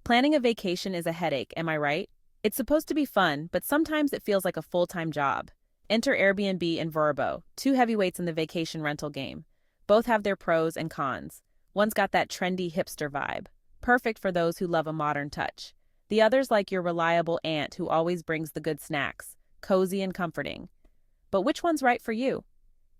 Planning a vacation is a headache, am I right? It's supposed to be fun, but sometimes it feels like a full-time job. Enter Airbnb and Vrbo, two heavyweights in the vacation rental game. Both have their pros and cons. One's got that trendy hipster vibe, perfect for those who love a modern touch. The other's like your reliable aunt who always brings the good snacks, cozy and comforting. But which one's right for you?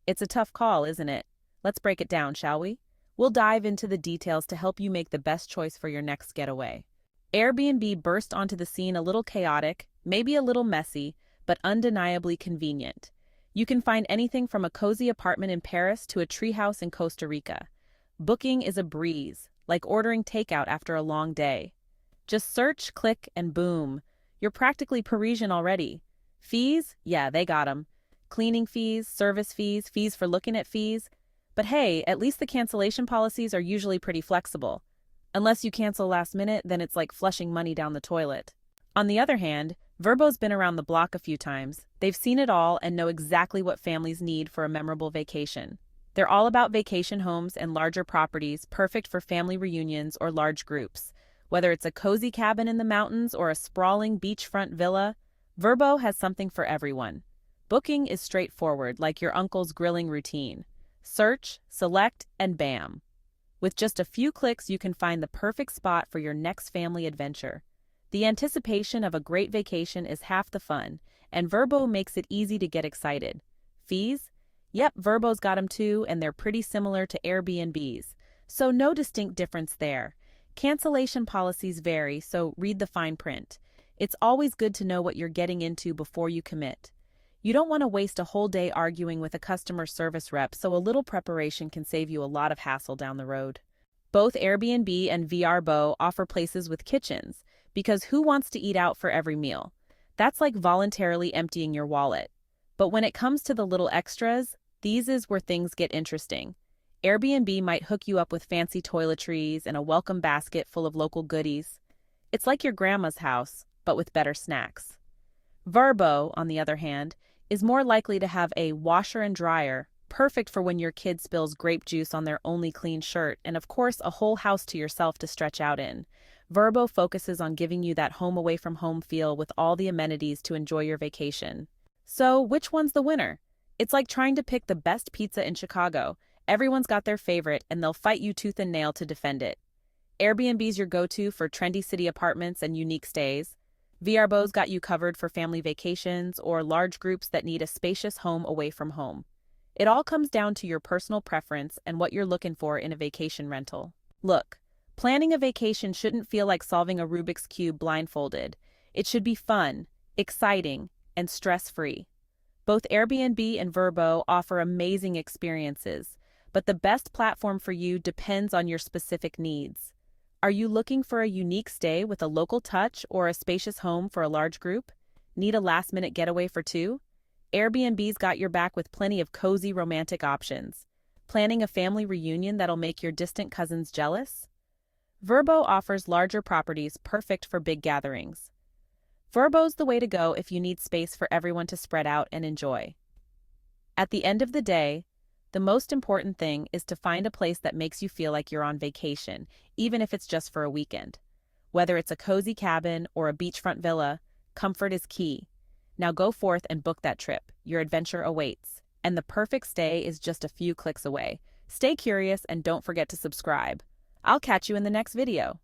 It's a tough call, isn't it? Let's break it down, shall we? We'll dive into the details to help you make the best choice for your next getaway. Airbnb burst onto the scene a little chaotic, maybe a little messy, but undeniably convenient. You can find anything from a cozy apartment in Paris to a treehouse in Costa Rica. Booking is a breeze, like ordering takeout after a long day. Just search, click, and boom, you're practically Parisian already. Fees? Yeah, they got 'em. Cleaning fees, service fees, fees for looking at fees. But hey, at least the cancellation policies are usually pretty flexible. Unless you cancel last minute, then it's like flushing money down the toilet. On the other hand, Vrbo's been around the block a few times. They've seen it all and know exactly what families need for a memorable vacation. They're all about vacation homes and larger properties, perfect for family reunions or large groups. Whether it's a cozy cabin in the mountains or a sprawling beachfront villa, Vrbo has something for everyone. Booking is straightforward, like your uncle's grilling routine. Search, select, and bam. With just a few clicks, you can find the perfect spot for your next family adventure. The anticipation of a great vacation is half the fun, and Vrbo makes it easy to get excited. Fees? Yep, Vrbo's got them too, and they're pretty similar to Airbnb's, so no distinct difference there. Cancellation policies vary, so read the fine print. It's always good to know what you're getting into before you commit. You don't want to waste a whole day arguing with a customer service rep, so a little preparation can save you a lot of hassle down the road. Both Airbnb and Vrbo offer places with kitchens, because who wants to eat out for every meal? That's like voluntarily emptying your wallet. But when it comes to the little extras, these is where things get interesting. Airbnb might hook you up with fancy toiletries and a welcome basket full of local goodies. It's like your grandma's house, but with better snacks. Vrbo, on the other hand, is more likely to have a washer and dryer, perfect for when your kid spills grape juice on their only clean shirt, and of course a whole house to yourself to stretch out in. Vrbo focuses on giving you that home away from home feel with all the amenities to enjoy your vacation. So, which one's the winner? It's like trying to pick the best pizza in Chicago. Everyone's got their favorite, and they'll fight you tooth and nail to defend it. Airbnb's your go-to for trendy city apartments and unique stays. Vrbo's got you covered for family vacations or large groups that need a spacious home away from home. It all comes down to your personal preference and what you're looking for in a vacation rental. Look, planning a vacation shouldn't feel like solving a Rubik's Cube blindfolded. It should be fun, exciting, and stress-free. Both Airbnb and Vrbo offer amazing experiences, but the best platform for you depends on your specific needs. Are you looking for a unique stay with a local touch or a spacious home for a large group? Need a last-minute getaway for two? Airbnb's got your back with plenty of cozy romantic options. Planning a family reunion that'll make your distant cousins jealous? Vrbo offers larger properties perfect for big gatherings. Vrbo's the way to go if you need space for everyone to spread out and enjoy. At the end of the day, the most important thing is to find a place that makes you feel like you're on vacation, even if it's just for a weekend. Whether it's a cozy cabin or a beachfront villa, comfort is key. Now go forth and book that trip. Your adventure awaits, and the perfect stay is just a few clicks away. Stay curious and don't forget to subscribe. I'll catch you in the next video.